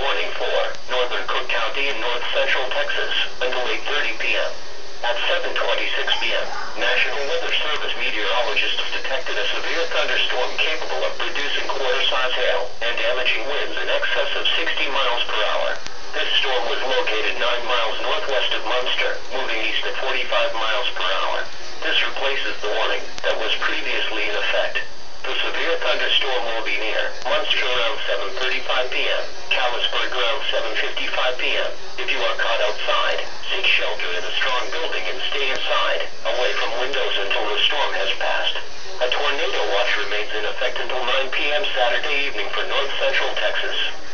warning for northern Cook County and north central Texas until 8:30 p.m. At 7:26 p.m., National Weather Service meteorologists detected a severe thunderstorm capable of producing quarter-size hail and damaging winds in excess of 60 miles per hour. This storm was located 9 miles northwest of Munster, moving east at 45 miles per hour. This replaces the warning that was previously in effect. The severe thunderstorm will be near Munster around 7:35 p.m., Callisburg around 7:55 p.m. If you are caught outside, seek shelter in a strong building and stay inside, away from windows until the storm has passed. A tornado watch remains in effect until 9 p.m. Saturday evening for north central Texas.